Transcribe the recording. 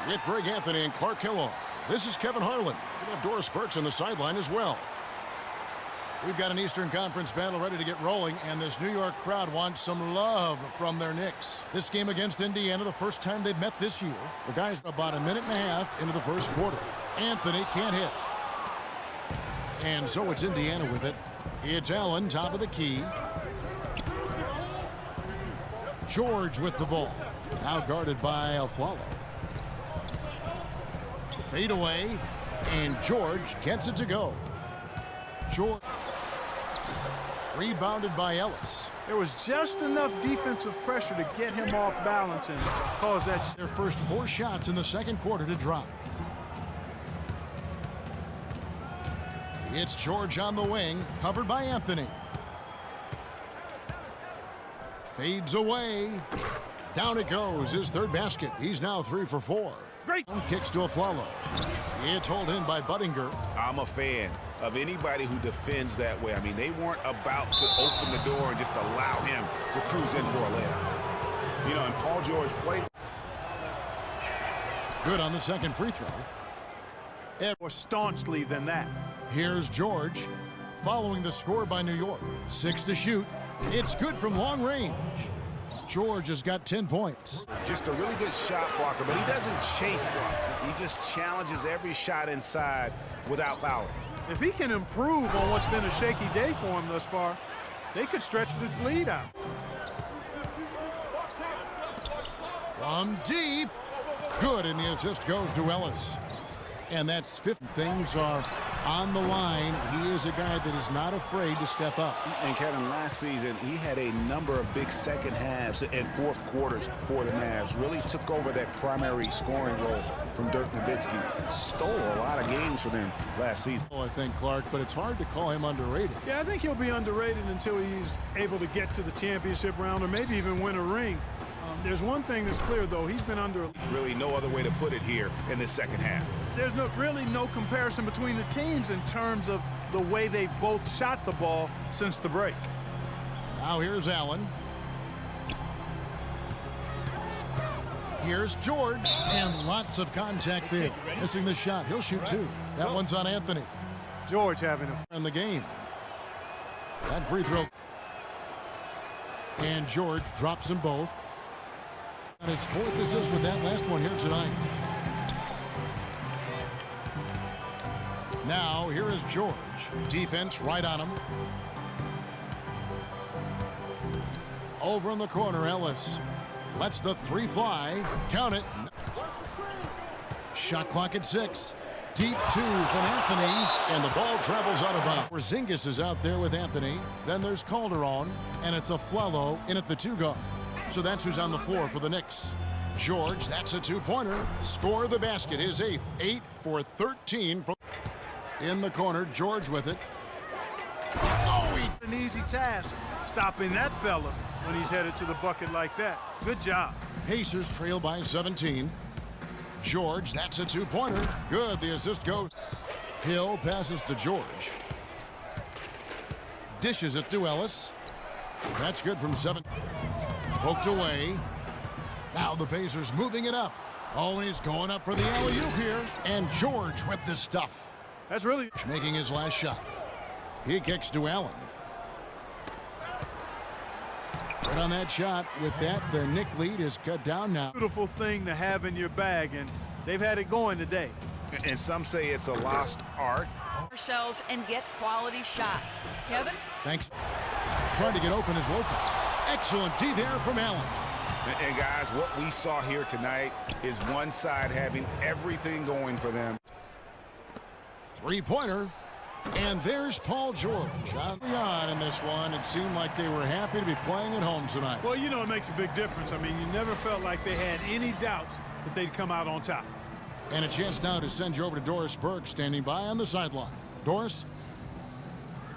with Greg Anthony and Clark Kellogg. This is Kevin Harlan. We have Doris Burks on the sideline as well. We've got an Eastern Conference battle ready to get rolling, and this New York crowd wants some love from their Knicks. This game against Indiana, the first time they've met this year. The guys are about a minute and a half into the first quarter. Anthony can't hit. And so it's Indiana with it. It's Allen, top of the key. George with the ball. Now guarded by Aflalo. Fade away, and George gets it to go. George. Rebounded by Ellis. There was just enough defensive pressure to get him off balance and cause that. Their first 4 shots in the second quarter to drop. It's George on the wing, covered by Anthony. Fades away. Down it goes, his third basket. He's now 3 for 4. Great. Kicks to Aflalo. It's hauled in by Budinger. I'm a fan of anybody who defends that way. I mean, they weren't about to open the door and just allow him to cruise in for a layup. You know, and Paul George played. Good on the second free throw. More staunchly than that. Here's George, following the score by New York. 6 to shoot. It's good from long range. George has got 10 points. Just a really good shot blocker, but he doesn't chase blocks. He just challenges every shot inside without fouling. If he can improve on what's been a shaky day for him thus far, they could stretch this lead out. From deep. Good, and the assist goes to Ellis. And that's 50. Things are on the line. He is a guy that is not afraid to step up. And Kevin, last season, he had a number of big second halves and fourth quarters for the Mavs. Really took over that primary scoring role from Dirk Nowitzki. Stole a lot of games for them last season. I think, Clark, but it's hard to call him underrated. Yeah, I think he'll be underrated until he's able to get to the championship round or maybe even win a ring. There's one thing that's clear, though. He's been under. Really no other way to put it here in the second half. There's really no comparison between the teams in terms of the way they've both shot the ball since the break. Now here's Allen. Here's George, and lots of contact there. Missing the shot. He'll shoot 2. That one's on Anthony. George having a in the game. That free throw. And George drops them both. And his 4th assist with that last one here tonight. Now, here is George. Defense right on him. Over in the corner, Ellis. Lets the 3 fly. Count it. Shot clock at 6. Deep 2 from Anthony. And the ball travels out of bounds. Porzingis is out there with Anthony. Then there's Calderon. And it's Aflalo in at the 2 guard. So that's who's on the floor for the Knicks. George, that's a 2-pointer. Score the basket, his 8th. 8 for 13. From in the corner, George with it. Oh, an easy task stopping that fella when he's headed to the bucket like that. Good job. Pacers trail by 17. George, that's a 2-pointer. Good, the assist goes. Hill passes to George. Dishes it to Ellis. That's good from 7. Poked away. Now the Pacers moving it up. Always going up for the alley-oop here. And George with the stuff. That's really making his last shot. He kicks to Allen. Right on that shot. With that, the Knick lead is cut down now. Beautiful thing to have in your bag, and they've had it going today. And some say it's a lost art. Ourselves and get quality shots. Kevin? Thanks. Trying to get open is Lopez. Excellent D there from Allen. And guys, what we saw here tonight is one side having everything going for them. 3-pointer. And there's Paul George. On in this one, it seemed like they were happy to be playing at home tonight. Well, you know, it makes a big difference. I mean, you never felt like they had any doubts that they'd come out on top. And a chance now to send you over to Doris Burke, standing by on the sideline. Doris?